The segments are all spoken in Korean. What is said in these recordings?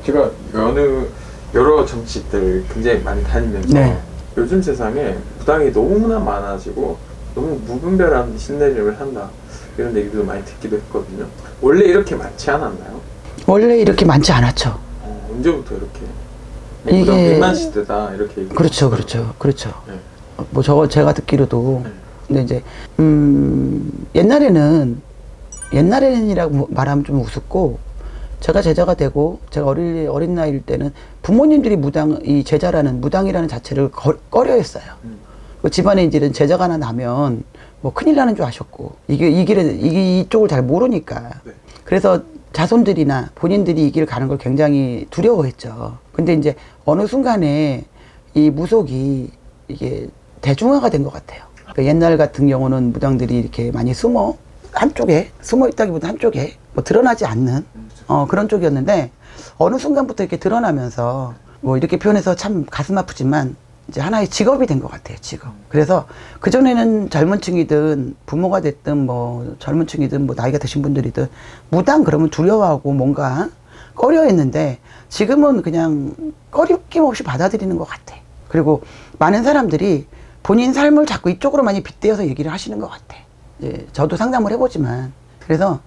제가 여러 정치들 굉장히 많이 다니면서 네. 요즘 세상에 무당이 너무나 많아지고 너무 무분별한 신내림을 한다 이런 얘기도 많이 듣기도 했거든요. 원래 이렇게 많지 않았나요? 원래 이렇게 많지 않았죠. 언제부터 이렇게 이게 100만 시대다 이렇게 얘기해요. 그렇죠. 네. 뭐 제가 듣기로도 네. 근데 이제 옛날에는이라고 말하면 좀 우습고, 제가 제자가 되고 제가 어린 나이일 때는 부모님들이 이 제자라는 무당이라는 자체를 꺼려했어요. 그 집안에 이제 제자가 하나 나면 뭐 큰일 나는 줄 아셨고, 이쪽을 잘 모르니까. 네. 그래서 자손들이나 본인들이 이 길을 가는 걸 굉장히 두려워했죠. 근데 이제 어느 순간에 이 무속이 이게 대중화가 된 것 같아요. 그러니까 옛날 같은 경우는 무당들이 이렇게 많이 숨어 있다기보다 한쪽에 뭐 드러나지 않는 그런 쪽이었는데, 어느 순간부터 이렇게 드러나면서 뭐 이렇게 표현해서 참 가슴 아프지만 이제 하나의 직업이 된 것 같아요, 직업. 그래서 그전에는 젊은 층이든 부모가 됐든 뭐 젊은 층이든 뭐 나이가 드신 분들이든 무당 그러면 두려워하고 뭔가 꺼려 했는데, 지금은 그냥 꺼림낌 없이 받아들이는 것 같아. 그리고 많은 사람들이 본인 삶을 자꾸 이쪽으로 많이 빗대어서 얘기를 하시는 것 같아. 이제 저도 상담을 해보지만, 그래서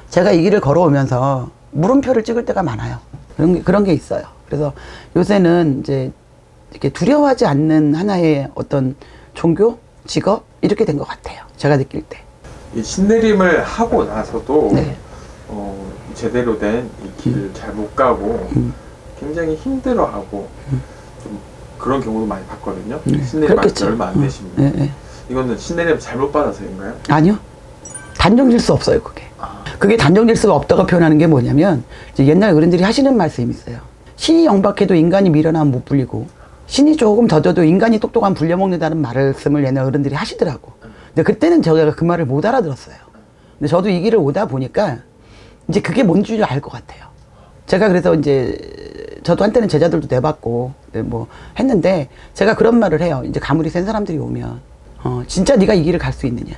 제가 이 길을 걸어오면서 물음표를 찍을 때가 많아요. 그런 게 있어요. 그래서 요새는 이제 이렇게 두려워하지 않는 하나의 어떤 종교, 직업 이렇게 된 것 같아요. 제가 느낄 때. 이 신내림을 하고 나서도 네. 제대로 된 이 길을 잘 못 가고 굉장히 힘들어하고 좀 그런 경우도 많이 봤거든요. 신내림 받은 지 얼마 안 되신 분. 네. 이거는 신내림 잘못 받아서인가요? 아니요. 단정질수 없어요, 그게. 그게 단정질수가 없다고 표현하는 게 뭐냐면, 이제 옛날 어른들이 하시는 말씀이 있어요. 신이 영박해도 인간이 미련하면 못 불리고, 신이 조금 젖어도 인간이 똑똑하면 불려먹는다는 말씀을 옛날 어른들이 하시더라고. 근데 그때는 제가 그 말을 못 알아들었어요. 근데 저도 이 길을 오다 보니까 이제 그게 뭔지 알 것 같아요. 제가 그래서 이제 저도 한때는 제자들도 내봤고 뭐 했는데, 제가 그런 말을 해요. 이제 가물이 센 사람들이 오면 진짜 네가 이 길을 갈 수 있느냐.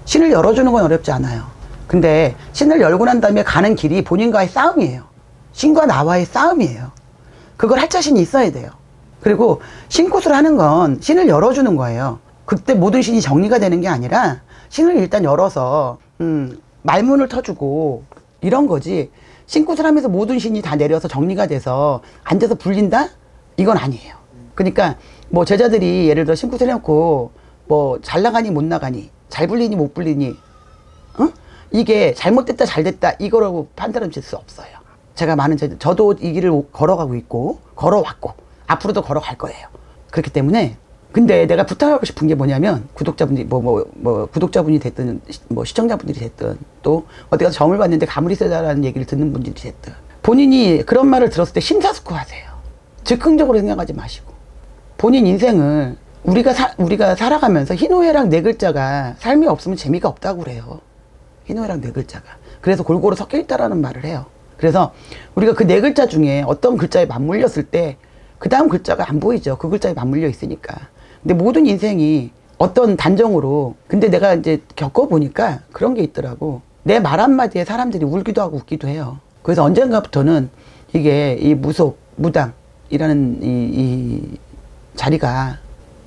신을 열어주는 건 어렵지 않아요. 근데 신을 열고 난 다음에 가는 길이 본인과의 싸움이에요. 신과 나와의 싸움이에요. 그걸 할 자신이 있어야 돼요. 그리고 신굿을 하는 건 신을 열어주는 거예요. 그때 모든 신이 정리가 되는 게 아니라 신을 일단 열어서 말문을 터주고 이런 거지, 신굿을 하면서 모든 신이 다 내려서 정리가 돼서 앉아서 불린다? 이건 아니에요. 그러니까 뭐 제자들이 예를 들어 신굿을 해놓고 뭐 잘 나가니 못 나가니, 잘 불리니 못 불리니, 이게 잘못됐다 잘됐다 이거라고 판단을 질 수 없어요. 제가 많은 저도 이 길을 걸어가고 있고 걸어왔고 앞으로도 걸어갈 거예요. 그렇기 때문에, 근데 내가 부탁하고 싶은 게 뭐냐면, 구독자분들이 구독자분이 됐든 뭐 시청자분들이 됐든 또 어디 가서 점을 봤는데 가물이 세다라는 얘기를 듣는 분들이 됐든, 본인이 그런 말을 들었을 때 심사숙고하세요. 즉흥적으로 생각하지 마시고, 본인 인생을 우리가 살아가면서 희노애락 네 글자가 삶이 없으면 재미가 없다고 그래요. 희노애락 네 글자가. 그래서 골고루 섞여 있다라는 말을 해요. 그래서 우리가 그 네 글자 중에 어떤 글자에 맞물렸을 때 그 다음 글자가 안 보이죠. 그 글자에 맞물려 있으니까. 근데 모든 인생이 어떤 단정으로, 근데 내가 이제 겪어보니까 그런 게 있더라고. 내 말 한마디에 사람들이 울기도 하고 웃기도 해요. 그래서 언젠가부터는 이게 이 무당이라는 이 자리가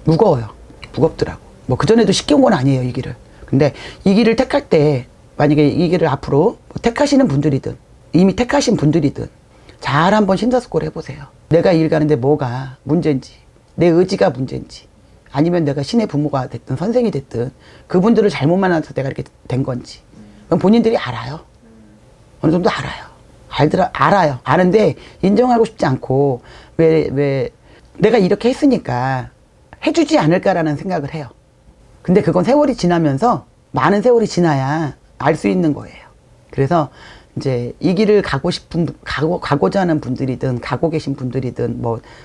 무거워요. 무겁더라고. 뭐 그전에도 쉽게 온 건 아니에요, 이 길을. 근데 이 길을 택할 때, 만약에 이 길을 앞으로 뭐 택하시는 분들이든 이미 택하신 분들이든 잘 한번 심사숙고를 해보세요. 내가 일 가는데 뭐가 문제인지, 내 의지가 문제인지, 아니면 내가 신의 부모가 됐든 선생이 됐든 그분들을 잘못 만나서 내가 이렇게 된 건지, 그럼 본인들이 알아요. 어느 정도 알아요. 알아요. 아는데 인정하고 싶지 않고, 왜 내가 이렇게 했으니까 해주지 않을까라는 생각을 해요. 근데 그건 세월이 지나면서, 많은 세월이 지나야 알 수 있는 거예요. 그래서 이제 이 길을 가고자 하는 분들이든 가고 계신 분들이든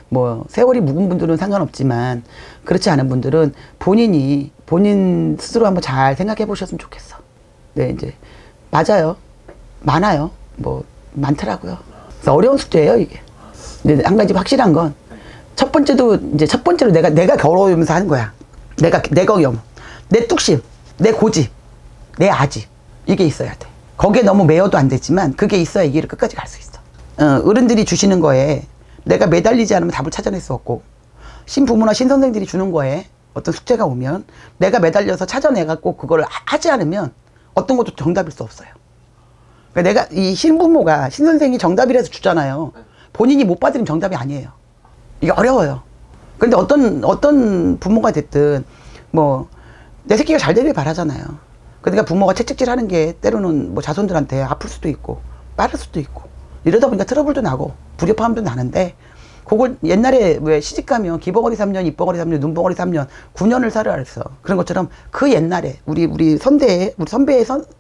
뭐 세월이 묵은 분들은 상관없지만, 그렇지 않은 분들은 본인 스스로 한번 잘 생각해 보셨으면 좋겠어. 네, 이제 맞아요. 많아요. 뭐 많더라고요. 그래서 어려운 숙제예요, 이게. 근데 한 가지 확실한 건, 첫 번째로 내가 걸어오면서 하는 거야. 내 경험, 내 뚝심, 내 고집, 내 아집, 이게 있어야 돼. 거기에 너무 매여도 안 되지만 그게 있어야 이 길을 끝까지 갈 수 있어. 어른들이 주시는 거에 내가 매달리지 않으면 답을 찾아낼 수 없고, 신부모나 신선생들이 주는 거에 어떤 숙제가 오면 내가 매달려서 찾아내갖고 그걸 하지 않으면 어떤 것도 정답일 수 없어요. 그러니까 내가 이 신부모가 신선생이 정답이라서 주잖아요. 본인이 못 받으면 정답이 아니에요. 이게 어려워요. 그런데 어떤 부모가 됐든 뭐 내 새끼가 잘 되길 바라잖아요. 그러니까 부모가 채찍질 하는 게 때로는 뭐 자손들한테 아플 수도 있고 빠를 수도 있고 이러다 보니까 트러블도 나고 불협화음도 나는데, 그걸 옛날에 왜 시집가면 기버거리 3년, 입버거리 3년, 눈버거리 3년, 9년을 살아야 했어. 그런 것처럼 그 옛날에 우리 선배의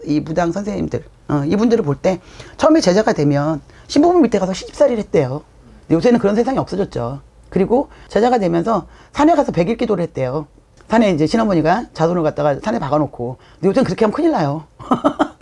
이 무당 선생님들, 이분들을 볼 때 처음에 제자가 되면 신부모 밑에 가서 시집살이를 했대요. 근데 요새는 그런 세상이 없어졌죠. 그리고 제자가 되면서 산에 가서 100일 기도를 했대요. 산에 이제 시어머니가 자손을 갖다가 산에 박아놓고. 근데 요새는 그렇게 하면 큰일 나요.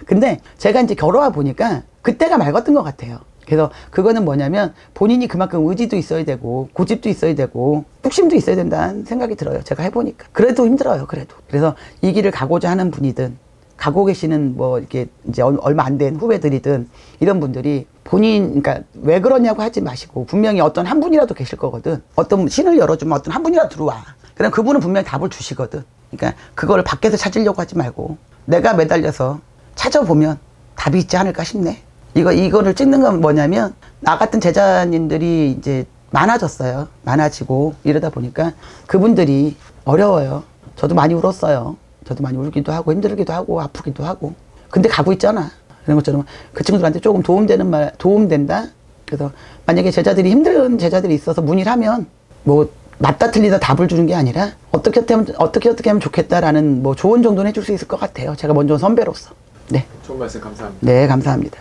근데 제가 이제 결혼와 보니까 그때가 맑았던 것 같아요. 그래서 그거는 뭐냐면 본인이 그만큼 의지도 있어야 되고 고집도 있어야 되고 뚝심도 있어야 된다는 생각이 들어요. 제가 해보니까. 그래도 힘들어요. 그래도. 그래서 이 길을 가고자 하는 분이든 가고 계시는 뭐 이렇게 이제 얼마 안 된 후배들이든 이런 분들이 그러니까 왜 그러냐고 하지 마시고, 분명히 어떤 한 분이라도 계실 거거든. 어떤 신을 열어주면 어떤 한 분이라도 들어와. 그럼 그분은 분명히 답을 주시거든. 그러니까 그걸 밖에서 찾으려고 하지 말고 내가 매달려서 찾아보면 답이 있지 않을까 싶네. 이거를 찍는 건 뭐냐면, 나 같은 제자님들이 이제 많아졌어요. 많아지고 이러다 보니까 그분들이 어려워요. 저도 많이 울었어요. 저도 많이 울기도 하고 힘들기도 하고 아프기도 하고. 근데 가고 있잖아. 그런 것처럼 그 친구들한테 조금 도움된다. 그래서 만약에 힘든 제자들이 있어서 문의를 하면 뭐 맞다 틀리다 답을 주는 게 아니라 어떻게 하면 좋겠다라는 뭐 조언 정도는 해줄 수 있을 것 같아요. 제가 먼저 선배로서. 네. 좋은 말씀 감사합니다. 네, 감사합니다.